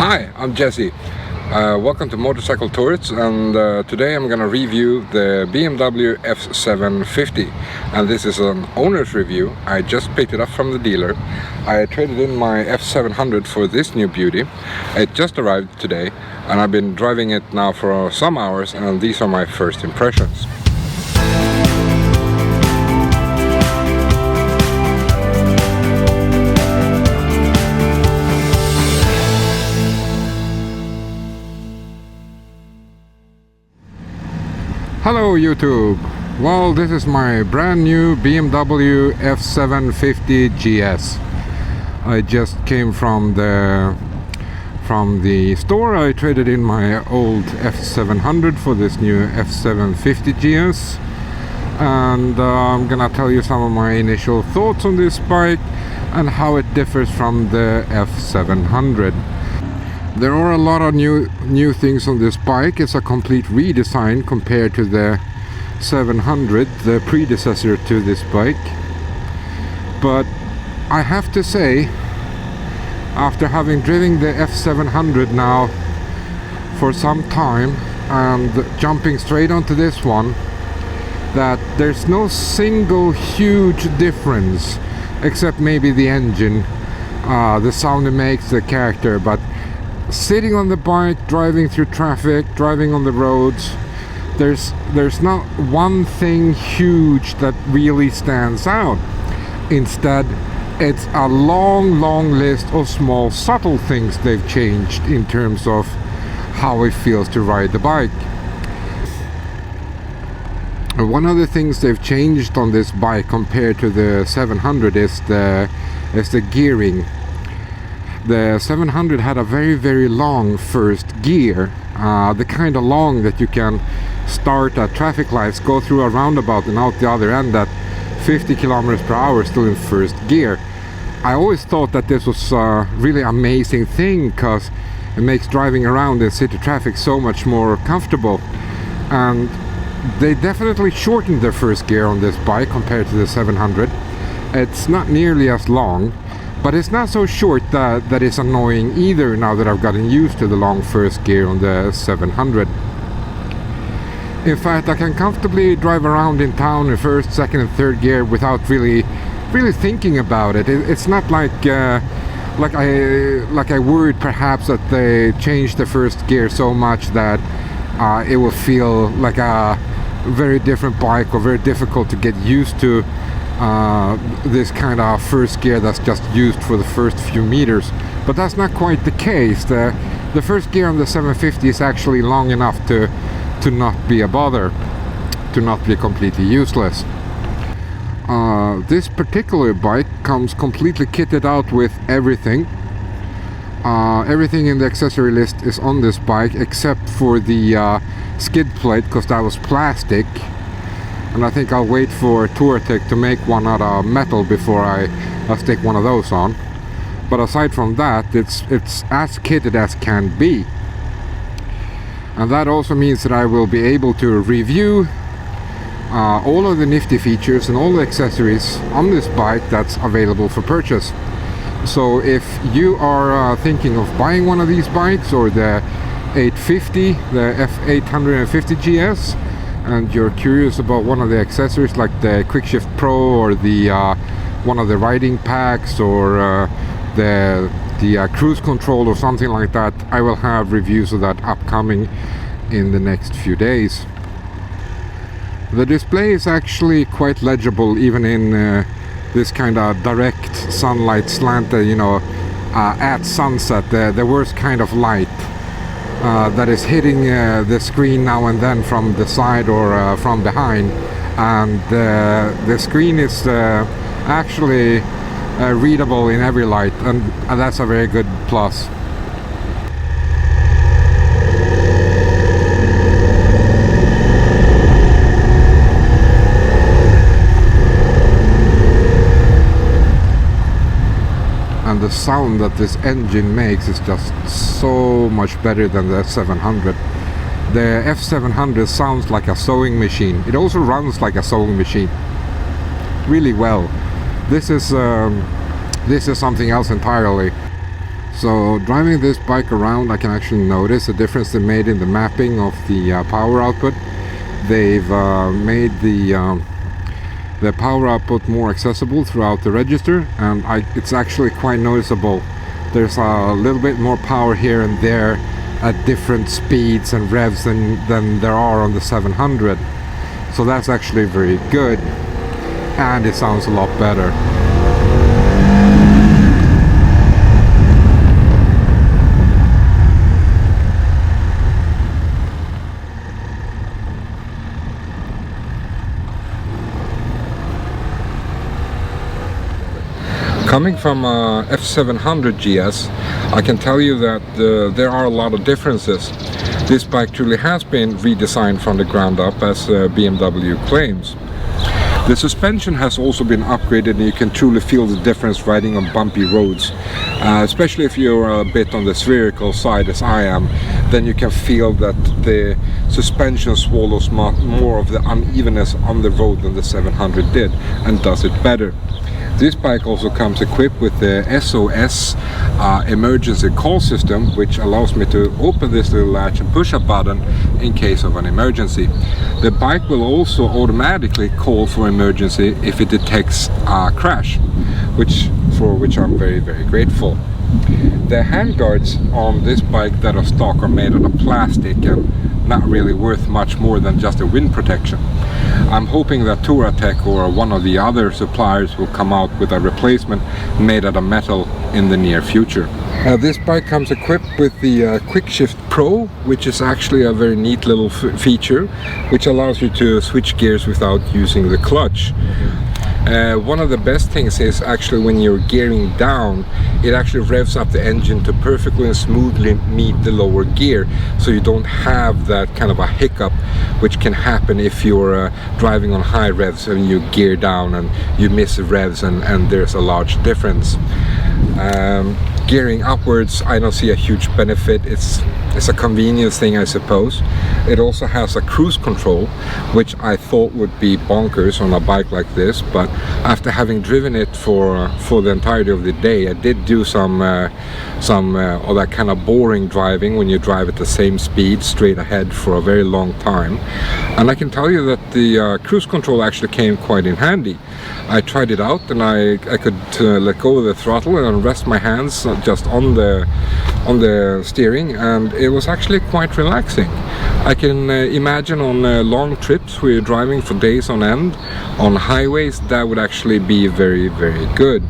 Hi, I'm Jesse. Welcome to Motorcycle Tours, and today I'm gonna review the BMW F750, and this is an owner's review. I just picked it up from the dealer. I traded in my F700 for this new beauty. It just arrived today, and I've been driving it now for some hours, and these are my first impressions. Hello YouTube! Well, this is my brand new BMW F750GS. I just came from the store. I traded in my old F700 for this new F750GS, and I'm gonna tell you some of my initial thoughts on this bike and how it differs from the F700. There are a lot of new things on this bike. It's a complete redesign compared to the 700, the predecessor to this bike. But I have to say, after having driven the F700 now for some time and jumping straight onto this one, that there's no single huge difference except maybe the engine, the sound it makes, the character. But sitting on the bike, driving through traffic, driving on the roads, there's not one thing huge that really stands out. Instead, it's a long list of small subtle things they've changed in terms of how it feels to ride the bike. One of the things they've changed on this bike compared to the 700 is the gearing. The 700 had a very long first gear, the kind of long that you can start at traffic lights, go through a roundabout and out the other end at 50 kilometers per hour still in first gear. I always thought that this was a really amazing thing because it makes driving around in city traffic so much more comfortable, and they definitely shortened their first gear on this bike compared to the 700. It's not nearly as long, but it's not so short that it's annoying either, now that I've gotten used to the long first gear on the 700. In fact, I can comfortably drive around in town in first, second and third gear without really thinking about it. It's not like I worried perhaps that they changed the first gear so much that it will feel like a very different bike or very difficult to get used to. This kind of first gear that's just used for the first few meters, but that's not quite the case. The first gear on the 750 is actually long enough to not be a bother, to not be completely useless. This particular bike comes completely kitted out with everything. Everything in the accessory list is on this bike except for the skid plate, because that was plastic. And I think I'll wait for Touratech to make one out of metal before I stick one of those on. But aside from that, it's as kitted as can be. And that also means that I will be able to review all of the nifty features and all the accessories on this bike that's available for purchase. So if you are thinking of buying one of these bikes, or the 850, the F850GS, and you're curious about one of the accessories like the Quick Shift Pro, or the one of the riding packs, or the cruise control or something like that, I will have reviews of that upcoming in the next few days. The display is actually quite legible even in this kind of direct sunlight slant, at sunset, the worst kind of light that is hitting the screen now and then from the side or from behind, and the screen is actually readable in every light, and that's a very good plus. And the sound that this engine makes is just so much better than the 700. The F700 sounds like a sewing machine. It also runs like a sewing machine really well. This is something else entirely. So driving this bike around, I can actually notice a difference they made in the mapping of the power output. They've made the power output more accessible throughout the register, and it's actually quite noticeable. There's a little bit more power here and there at different speeds and revs than there are on the 700. So that's actually very good, and it sounds a lot better. Coming from F750GS, I can tell you that there are a lot of differences. This bike truly has been redesigned from the ground up, as BMW claims. The suspension has also been upgraded, and you can truly feel the difference riding on bumpy roads. Especially if you're a bit on the spherical side, as I am, then you can feel that the suspension swallows more of the unevenness on the road than the 700 did, and does it better. This bike also comes equipped with the SOS emergency call system, which allows me to open this little latch and push a button in case of an emergency. The bike will also automatically call for emergency if it detects a crash, for which I'm very, very grateful. The handguards on this bike that are stock are made out of plastic and not really worth much more than just a wind protection. I'm hoping that Touratech or one of the other suppliers will come out with a replacement made out of metal in the near future. This bike comes equipped with the Quick Shift Pro, which is actually a very neat little feature, which allows you to switch gears without using the clutch. One of the best things is actually when you're gearing down, it actually revs up the engine to perfectly and smoothly meet the lower gear, so you don't have that kind of a hiccup which can happen if you're driving on high revs and you gear down and you miss revs and there's a large difference. Gearing upwards, I don't see a huge benefit. It's a convenience thing, I suppose. It also has a cruise control, which I thought would be bonkers on a bike like this, but after having driven it for the entirety of the day, I did do some of that kind of boring driving when you drive at the same speed straight ahead for a very long time. And I can tell you that the cruise control actually came quite in handy. I tried it out, and I could let go of the throttle and rest my hands just on the steering, and it was actually quite relaxing. I can imagine on long trips where you're driving for days on end on highways, that would actually be very, very good.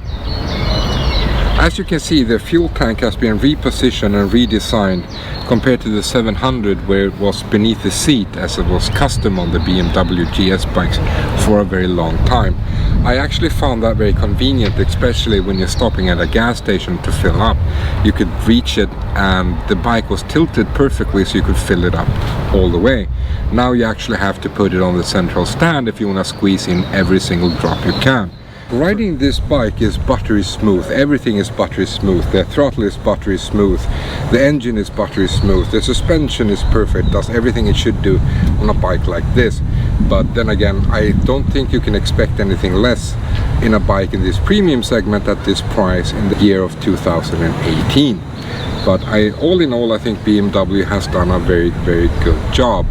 As you can see, the fuel tank has been repositioned and redesigned compared to the 700, where it was beneath the seat, as it was custom on the BMW GS bikes for a very long time. I actually found that very convenient, especially when you're stopping at a gas station to fill up. You could reach it, and the bike was tilted perfectly so you could fill it up all the way. Now you actually have to put it on the central stand if you want to squeeze in every single drop you can. Riding this bike is buttery smooth. Everything is buttery smooth. The throttle is buttery smooth. The engine is buttery smooth. The suspension is perfect. Does everything it should do on a bike like this. But then again, I don't think you can expect anything less in a bike in this premium segment at this price in the year of 2018. But all in all, I think BMW has done a very, very good job.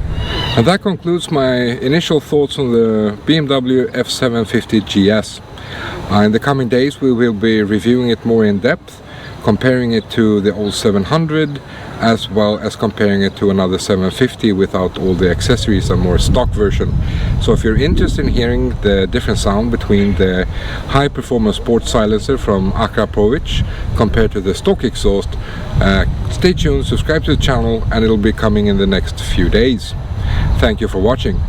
And that concludes my initial thoughts on the BMW F750GS. In the coming days we will be reviewing it more in depth, comparing it to the old 700, as well as comparing it to another 750 without all the accessories, a more stock version. So if you're interested in hearing the different sound between the high performance sports silencer from Akrapovic compared to the stock exhaust, stay tuned, subscribe to the channel, and it'll be coming in the next few days. Thank you for watching.